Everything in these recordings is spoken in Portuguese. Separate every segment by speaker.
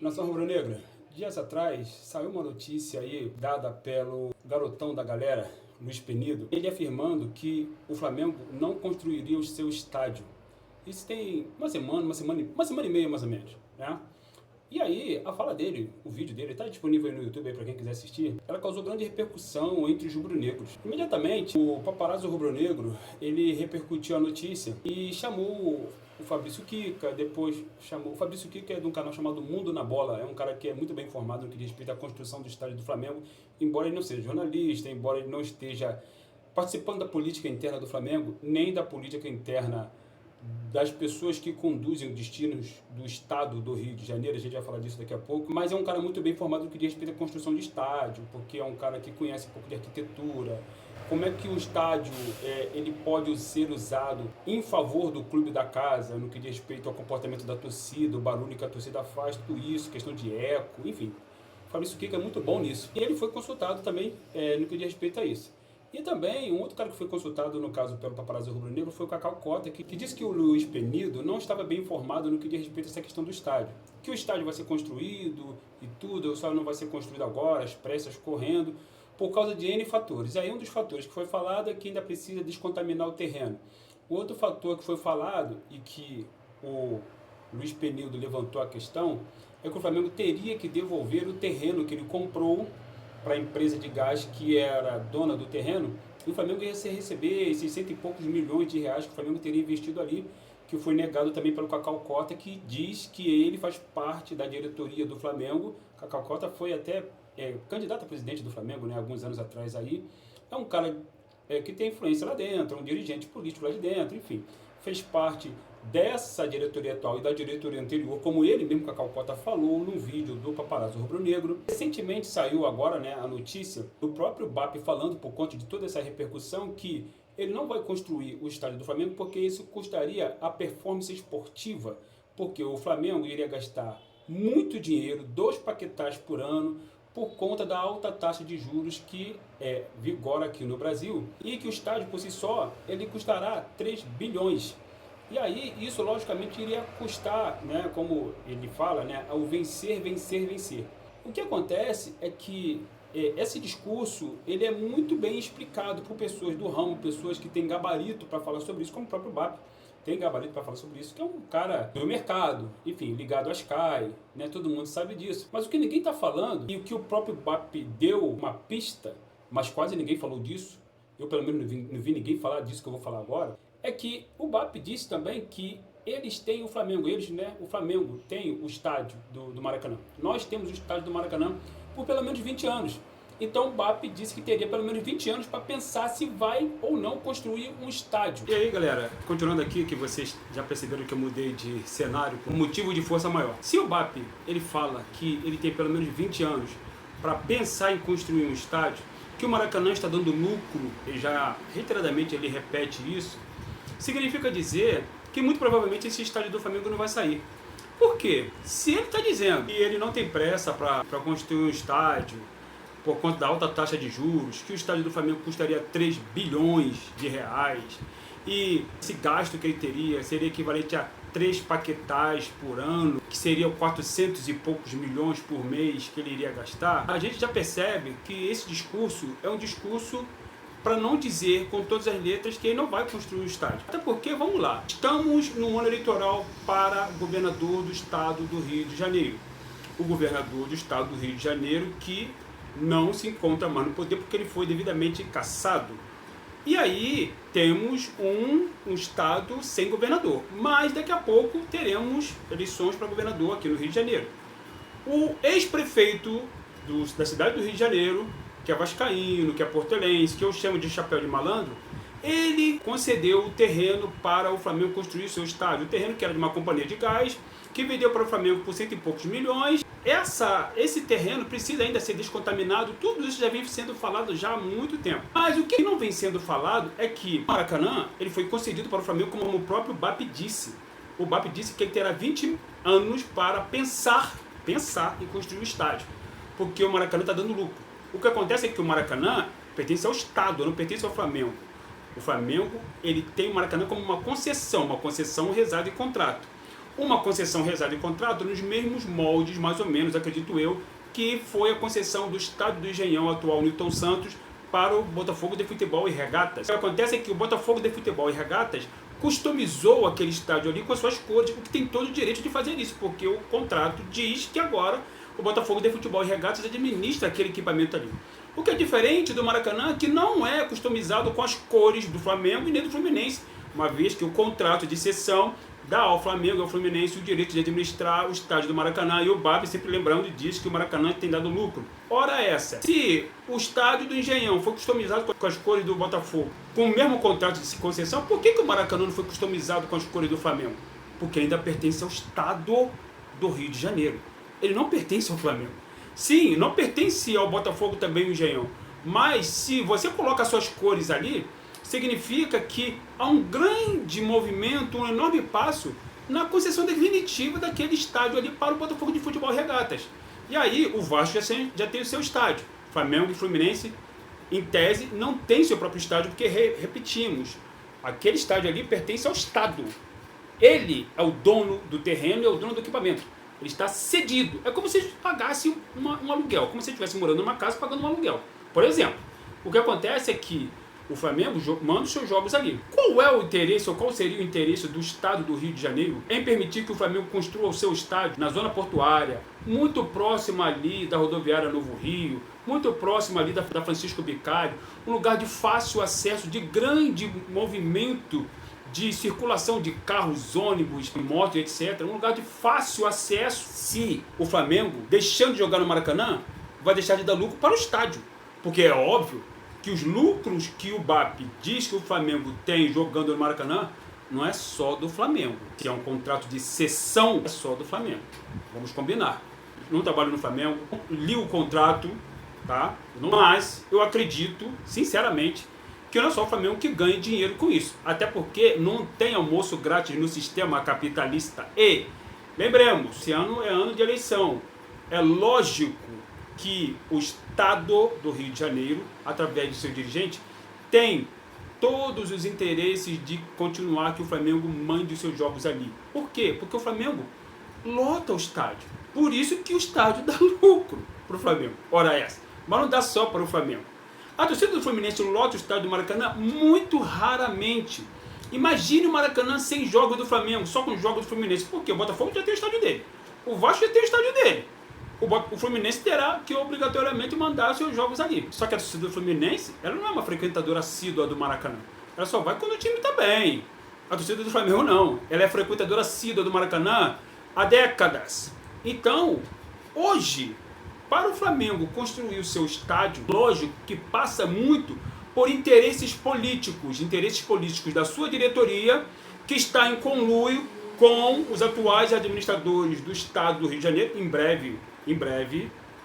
Speaker 1: Nação Rubro-Negra, dias atrás saiu uma notícia aí dada pelo garotão da galera, Luiz Penido, ele afirmando que o Flamengo não construiria o seu estádio. Isso tem uma semana e meia mais ou menos, né? E aí, a fala dele, o vídeo dele, está disponível aí no YouTube aí para quem quiser assistir, ela causou grande repercussão entre os rubro-negros. Imediatamente, o paparazzo rubro-negro, ele repercutiu a notícia e chamou o Fabrício Kika, depois chamou... O Fabrício Kika é de um canal chamado Mundo na Bola, é um cara que é muito bem informado no que diz respeito à construção do estádio do Flamengo, embora ele não seja jornalista, embora ele não esteja participando da política interna do Flamengo, nem da política interna das pessoas que conduzem os destinos do estado do Rio de Janeiro, a gente vai falar disso daqui a pouco, mas é um cara muito bem formado no que diz respeito à construção de estádio, porque é um cara que conhece um pouco de arquitetura, como é que o estádio ele pode ser usado em favor do clube da casa, no que diz respeito ao comportamento da torcida, o barulho que a torcida faz, tudo isso, questão de eco, enfim. O Fabrício Kika é muito bom nisso. E ele foi consultado também no que diz respeito a isso. E também, um outro cara que foi consultado, no caso, pelo paparazzo rubro-negro, foi o Cacau Cota, que disse que o Luiz Penido não estava bem informado no que diz respeito a essa questão do estádio. Que o estádio vai ser construído e tudo, o estádio não vai ser construído agora, as pressas correndo, por causa de N fatores. E aí um dos fatores que foi falado é que ainda precisa descontaminar o terreno. O outro fator que foi falado, e que o Luiz Penido levantou a questão, é que o Flamengo teria que devolver o terreno que ele comprou para a empresa de gás que era dona do terreno, e o Flamengo ia receber 600 e poucos milhões de reais que o Flamengo teria investido ali, que foi negado também pelo Cacau Cota, que diz que ele faz parte da diretoria do Flamengo. Cacau Cota foi até candidato a presidente do Flamengo, né, alguns anos atrás aí. É um cara que tem influência lá dentro, um dirigente político lá de dentro, enfim, fez parte dessa diretoria atual e da diretoria anterior, como ele mesmo, Cacau Cota, falou num vídeo do paparazzo rubro-negro. Recentemente saiu agora, né, a notícia do próprio BAP falando, por conta de toda essa repercussão, que ele não vai construir o estádio do Flamengo porque isso custaria a performance esportiva, porque o Flamengo iria gastar muito dinheiro, 2 paquetais por ano, por conta da alta taxa de juros que vigora aqui no Brasil, e que o estádio por si só ele custará 3 bilhões. E aí, isso logicamente iria custar, né, como ele fala, né, ao vencer, vencer, vencer. O que acontece é que esse discurso ele é muito bem explicado por pessoas do ramo, pessoas que têm gabarito para falar sobre isso, como o próprio BAP tem gabarito para falar sobre isso, que é um cara do mercado, enfim, ligado à Sky, né, todo mundo sabe disso. Mas o que ninguém está falando, e o que o próprio BAP deu uma pista, mas quase ninguém falou disso, eu pelo menos não vi ninguém falar disso que eu vou falar agora, é que o BAP disse também que eles têm o Flamengo, o Flamengo tem o estádio do Maracanã. Nós temos o estádio do Maracanã por pelo menos 20 anos. Então o BAP disse que teria pelo menos 20 anos para pensar se vai ou não construir um estádio. E aí, galera, continuando aqui, que vocês já perceberam que eu mudei de cenário por motivo de força maior. Se o BAP ele fala que ele tem pelo menos 20 anos para pensar em construir um estádio, que o Maracanã está dando lucro, e já reiteradamente ele repete isso, significa dizer que muito provavelmente esse estádio do Flamengo não vai sair. Por quê? Se ele está dizendo que ele não tem pressa para construir um estádio por conta da alta taxa de juros, que o estádio do Flamengo custaria 3 bilhões de reais, e esse gasto que ele teria seria equivalente a 3 paquetais por ano, que seriam 400 e poucos milhões por mês que ele iria gastar, a gente já percebe que esse discurso é um discurso para não dizer com todas as letras que ele não vai construir o estádio. Até porque, vamos lá, estamos no ano eleitoral para governador do estado do Rio de Janeiro. O governador do estado do Rio de Janeiro que não se encontra mais no poder porque ele foi devidamente cassado. E aí temos um estado sem governador. Mas daqui a pouco teremos eleições para governador aqui no Rio de Janeiro. O ex-prefeito da cidade do Rio de Janeiro, que é vascaíno, que é portelense, que eu chamo de chapéu de malandro, ele concedeu o terreno para o Flamengo construir seu estádio. O terreno que era de uma companhia de gás, que vendeu para o Flamengo por 100 e poucos milhões. Esse terreno precisa ainda ser descontaminado, tudo isso já vem sendo falado já há muito tempo. Mas o que não vem sendo falado é que o Maracanã ele foi concedido para o Flamengo, como o próprio BAP disse. O BAP disse que ele terá 20 anos para pensar em construir o estádio, porque o Maracanã está dando lucro. O que acontece é que o Maracanã pertence ao Estado, não pertence ao Flamengo. O Flamengo ele tem o Maracanã como uma concessão rezada em contrato. uma concessão realizada em contrato nos mesmos moldes, mais ou menos, acredito eu, que foi a concessão do estádio do Engenhão, atual Newton Santos, para o Botafogo de Futebol e Regatas. O que acontece é que o Botafogo de Futebol e Regatas customizou aquele estádio ali com as suas cores, porque tem todo o direito de fazer isso, porque o contrato diz que agora o Botafogo de Futebol e Regatas administra aquele equipamento ali. O que é diferente do Maracanã, que não é customizado com as cores do Flamengo e nem do Fluminense, uma vez que o contrato de cessão dá ao Flamengo e ao Fluminense o direito de administrar o estádio do Maracanã, e o BAB, sempre lembrando, diz que o Maracanã tem dado lucro. Ora essa, se o estádio do Engenhão foi customizado com as cores do Botafogo, com o mesmo contrato de concessão, por que o Maracanã não foi customizado com as cores do Flamengo? Porque ainda pertence ao estado do Rio de Janeiro. Ele não pertence ao Flamengo. Sim, não pertence ao Botafogo também o Engenhão, mas se você coloca as suas cores ali, significa que há um grande movimento, um enorme passo na concessão definitiva daquele estádio ali para o Botafogo de Futebol e Regatas. E aí o Vasco já tem o seu estádio. Flamengo e Fluminense, em tese, não tem seu próprio estádio, porque, repetimos, aquele estádio ali pertence ao Estado. Ele é o dono do terreno e é o dono do equipamento. Ele está cedido. É como se pagasse um aluguel, como se estivesse morando numa casa pagando um aluguel. Por exemplo, o que acontece é que o Flamengo manda os seus jogos ali. Qual é o interesse, ou qual seria o interesse do Estado do Rio de Janeiro em permitir que o Flamengo construa o seu estádio na zona portuária, muito próximo ali da rodoviária Novo Rio, muito próximo ali da Francisco Bicário, um lugar de fácil acesso, de grande movimento de circulação de carros, ônibus, motos, etc. Um lugar de fácil acesso. Se o Flamengo, deixando de jogar no Maracanã, vai deixar de dar lucro para o estádio. Porque é óbvio que os lucros que o BAP diz que o Flamengo tem jogando no Maracanã não é só do Flamengo. Se é um contrato de cessão, é só do Flamengo. Vamos combinar. Não trabalho no Flamengo, li o contrato, tá? Mas eu acredito, sinceramente, que não é só o Flamengo que ganha dinheiro com isso. Até porque não tem almoço grátis no sistema capitalista. E, lembremos, esse ano é ano de eleição. É lógico que o Estado do Rio de Janeiro, através de seu dirigente, tem todos os interesses de continuar que o Flamengo mande os seus jogos ali. Por quê? Porque o Flamengo lota o estádio. Por isso que o estádio dá lucro para o Flamengo. Ora essa. Mas não dá só para o Flamengo. A torcida do Fluminense lota o estádio do Maracanã muito raramente. Imagine o Maracanã sem jogos do Flamengo, só com jogos do Fluminense. Por quê? O Botafogo já tem o estádio dele. O Vasco já tem o estádio dele. O Fluminense terá que obrigatoriamente mandar seus jogos ali. Só que a torcida do Fluminense, ela não é uma frequentadora assídua do Maracanã. Ela só vai quando o time está bem. A torcida do Flamengo não. Ela é frequentadora assídua do Maracanã há décadas. Então, hoje, para o Flamengo construir o seu estádio, lógico que passa muito por interesses políticos da sua diretoria, que está em conluio com os atuais administradores do Estado do Rio de Janeiro. Em breve,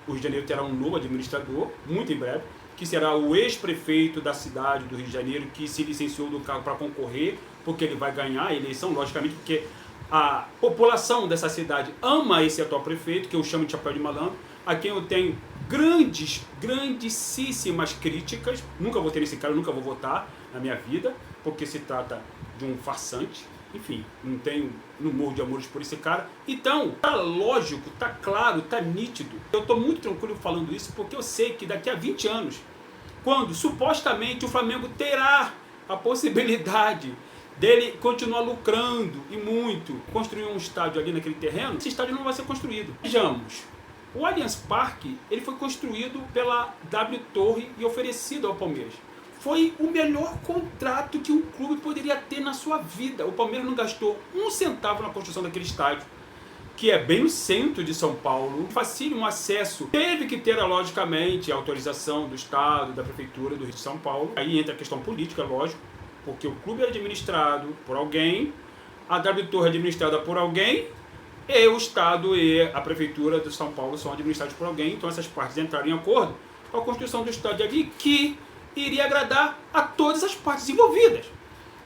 Speaker 1: o Rio de Janeiro terá um novo administrador, muito em breve, que será o ex-prefeito da cidade do Rio de Janeiro, que se licenciou do cargo para concorrer, porque ele vai ganhar a eleição, logicamente, porque a população dessa cidade ama esse atual prefeito, que eu chamo de chapéu de malandro, a quem eu tenho grandíssimas críticas. Nunca votei nesse cara, nunca vou votar na minha vida, porque se trata de um farsante. Enfim, não morro de amores por esse cara. Então, tá lógico, tá claro, tá nítido. Eu tô muito tranquilo falando isso, porque eu sei que daqui a 20 anos, quando supostamente o Flamengo terá a possibilidade dele continuar lucrando e muito, construir um estádio ali naquele terreno, esse estádio não vai ser construído. Vejamos, o Allianz Parque, ele foi construído pela W Torre e oferecido ao Palmeiras. Foi o melhor contrato que um clube poderia ter na sua vida. O Palmeiras não gastou um centavo na construção daquele estádio, que é bem no centro de São Paulo, facílimo acesso. Teve que ter, logicamente, a autorização do Estado, da Prefeitura do Rio de São Paulo. Aí entra a questão política, lógico, porque o clube é administrado por alguém, a W Torre é administrada por alguém, e o Estado e a Prefeitura de São Paulo são administrados por alguém. Então essas partes entraram em acordo com a construção do estádio ali, que iria agradar a todas as partes envolvidas.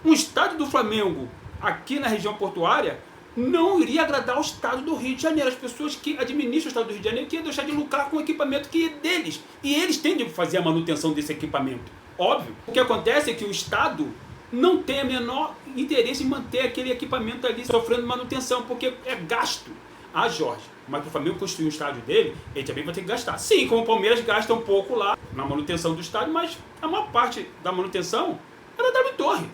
Speaker 1: Um estádio do Flamengo aqui na região portuária não iria agradar ao Estado do Rio de Janeiro. As pessoas que administram o Estado do Rio de Janeiro queriam deixar de lucrar com o equipamento que é deles. E eles têm de fazer a manutenção desse equipamento. Óbvio. O que acontece é que o Estado não tem o menor interesse em manter aquele equipamento ali sofrendo manutenção, porque é gasto. Ah, Jorge, mas para o Flamengo construir o estádio dele, ele também vai ter que gastar. Sim, como o Palmeiras gasta um pouco lá na manutenção do estádio, mas a maior parte da manutenção é da W Torre.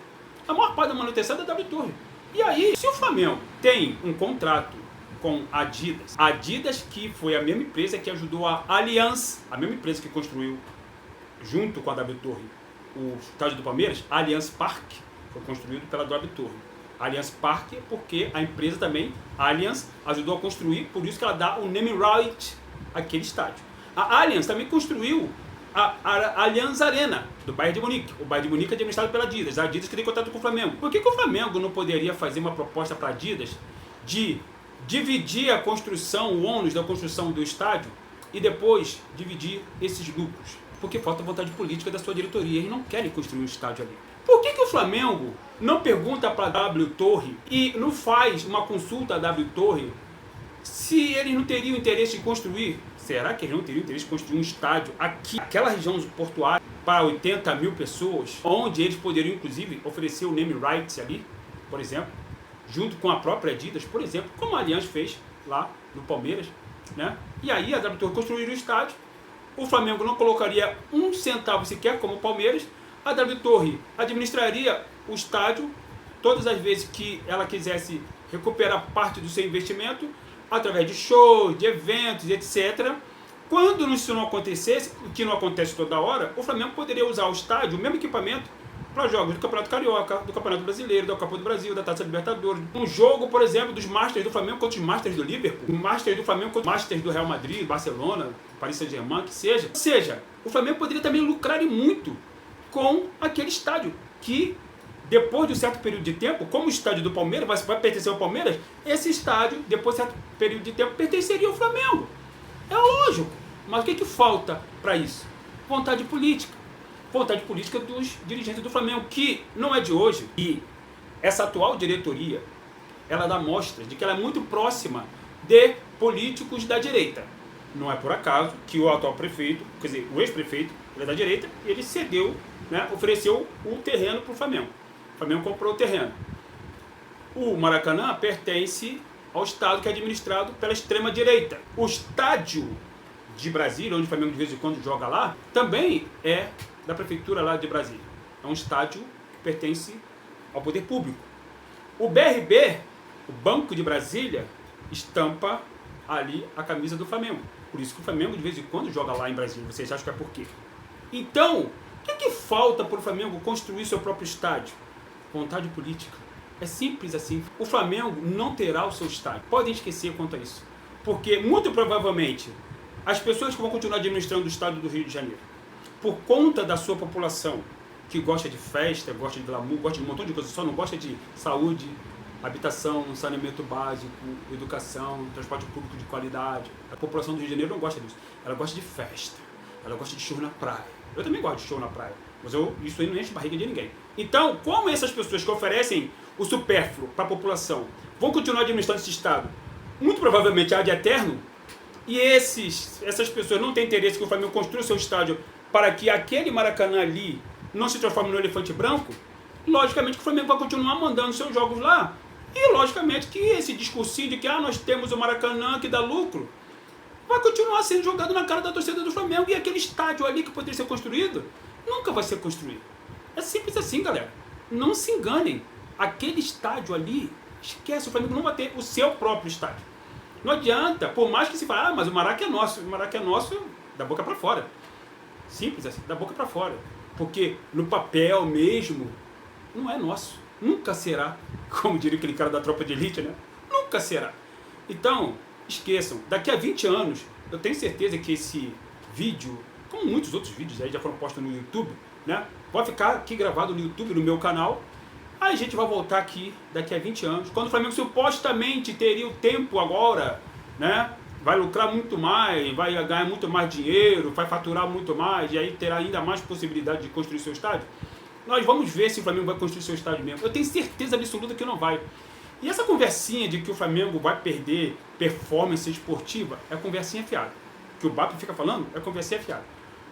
Speaker 1: A maior parte da manutenção é da W Torre. E aí, se o Flamengo tem um contrato com a Adidas que foi a mesma empresa que ajudou a Allianz, a mesma empresa que construiu junto com a W Torre o estádio do Palmeiras, a Allianz Parque, foi construído pela W Torre. Allianz Parque porque a empresa também, a Allianz, ajudou a construir, por isso que ela dá o name right àquele estádio. A Allianz também construiu a Allianz Arena, do Bayern de Munique. O Bayern de Munique é administrado pela Adidas, a Adidas que tem contato com o Flamengo. Por que o Flamengo não poderia fazer uma proposta para a Adidas de dividir a construção, o ônus da construção do estádio e depois dividir esses lucros? Porque falta vontade política da sua diretoria, eles não querem construir um estádio ali. Por que o Flamengo não pergunta para a W Torre e não faz uma consulta à W Torre se eles não teriam interesse em construir? Será que eles não teriam interesse em construir um estádio aqui, naquela região portuária, para 80 mil pessoas, onde eles poderiam, inclusive, oferecer o name rights ali, por exemplo, junto com a própria Adidas, por exemplo, como a Allianz fez lá no Palmeiras, né? E aí a W Torre construiria o estádio, o Flamengo não colocaria um centavo sequer, como o Palmeiras, a W Torre administraria o estádio todas as vezes que ela quisesse recuperar parte do seu investimento, através de shows, de eventos, etc. Quando isso não acontecesse, o que não acontece toda hora, o Flamengo poderia usar o estádio, o mesmo equipamento, para jogos do Campeonato Carioca, do Campeonato Brasileiro, da Copa do Brasil, da Taça Libertadores. Um jogo, por exemplo, dos Masters do Flamengo contra os Masters do Liverpool, o Masters do Flamengo contra os Masters do Real Madrid, Barcelona, Paris Saint-Germain, que seja. Ou seja, o Flamengo poderia também lucrar muito com aquele estádio, que depois de um certo período de tempo, como o estádio do Palmeiras vai pertencer ao Palmeiras, esse estádio, depois de um certo período de tempo, pertenceria ao Flamengo. É lógico. Mas o que falta para isso? Vontade política. Vontade política dos dirigentes do Flamengo, que não é de hoje. E essa atual diretoria, ela dá mostras de que ela é muito próxima de políticos da direita. Não é por acaso que o atual prefeito, quer dizer, o ex-prefeito, ele é da direita, ele cedeu, né, ofereceu o terreno para o Flamengo. O Flamengo comprou o terreno. O Maracanã pertence ao estado que é administrado pela extrema-direita. O estádio de Brasília, onde o Flamengo de vez em quando joga lá, também é da prefeitura lá de Brasília. É um estádio que pertence ao poder público. O BRB, o Banco de Brasília, estampa ali a camisa do Flamengo. Por isso que o Flamengo de vez em quando joga lá em Brasília. Vocês acham que é por quê? Então, o que falta para o Flamengo construir seu próprio estádio? Vontade política. É simples assim. O Flamengo não terá o seu estádio. Podem esquecer quanto a isso. Porque, muito provavelmente, as pessoas que vão continuar administrando o estado do Rio de Janeiro, por conta da sua população, que gosta de festa, gosta de glamour, gosta de um montão de coisas, só não gosta de saúde, habitação, saneamento básico, educação, transporte público de qualidade. A população do Rio de Janeiro não gosta disso. Ela gosta de festa. Ela gosta de show na praia. Eu também gosto de show na praia. Mas isso aí não enche a barriga de ninguém. Então, como essas pessoas que oferecem o supérfluo para a população vão continuar administrando esse Estado, muito provavelmente há de eterno, e essas pessoas não têm interesse que o Flamengo construa o seu estádio para que aquele Maracanã ali não se transforme no elefante branco, logicamente que o Flamengo vai continuar mandando seus jogos lá. E logicamente que esse discursinho de que nós temos o Maracanã que dá lucro, vai continuar sendo jogado na cara da torcida do Flamengo, e aquele estádio ali que poderia ser construído, nunca vai ser construído. É simples assim, galera. Não se enganem. Aquele estádio ali, esquece, o Flamengo não vai ter o seu próprio estádio. Não adianta, por mais que se fale, mas o Maracanã é nosso. O Maracanã é nosso da boca para fora. Simples assim, da boca para fora. Porque no papel mesmo, não é nosso. Nunca será. Como diria aquele cara da tropa de elite, né? Nunca será. Então, esqueçam, daqui a 20 anos, eu tenho certeza que esse vídeo, como muitos outros vídeos aí já foram postos no YouTube, né? Vai ficar aqui gravado no YouTube, no meu canal. Aí a gente vai voltar aqui daqui a 20 anos, quando o Flamengo supostamente teria o tempo agora, né? Vai lucrar muito mais, vai ganhar muito mais dinheiro, vai faturar muito mais, e aí terá ainda mais possibilidade de construir seu estádio. Nós vamos ver se o Flamengo vai construir seu estádio mesmo. Eu tenho certeza absoluta que não vai. E essa conversinha de que o Flamengo vai perder performance esportiva é conversinha fiada. Que o BAP fica falando é conversinha fiada.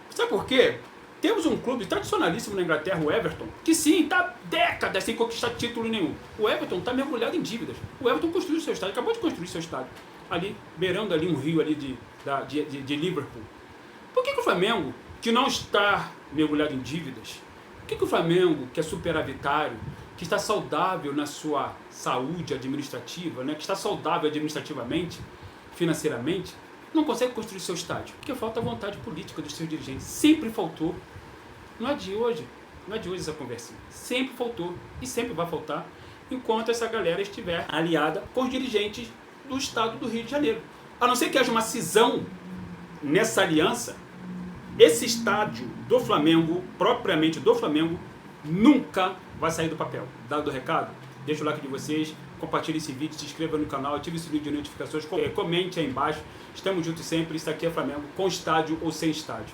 Speaker 1: Sabe por quê? Temos um clube tradicionalíssimo na Inglaterra, o Everton, que sim, está décadas sem conquistar título nenhum. O Everton está mergulhado em dívidas. O Everton construiu seu estádio, acabou de construir seu estádio, ali, beirando ali um rio ali de Liverpool. Por que o Flamengo, que não está mergulhado em dívidas, por que o Flamengo, que é superavitário, que está saudável na sua saúde administrativa, né, que está saudável administrativamente, financeiramente, não consegue construir seu estádio? Porque falta vontade política dos seus dirigentes. Sempre faltou. Não é de hoje. Não é de hoje essa conversinha. Sempre faltou e sempre vai faltar enquanto essa galera estiver aliada com os dirigentes do estado do Rio de Janeiro. A não ser que haja uma cisão nessa aliança, esse estádio do Flamengo, propriamente do Flamengo, nunca vai sair do papel. Dado o recado, deixa o like de vocês, compartilhe esse vídeo, se inscreva no canal, ative o sininho de notificações, comente aí embaixo. Estamos juntos sempre, isso aqui é Flamengo, com estádio ou sem estádio.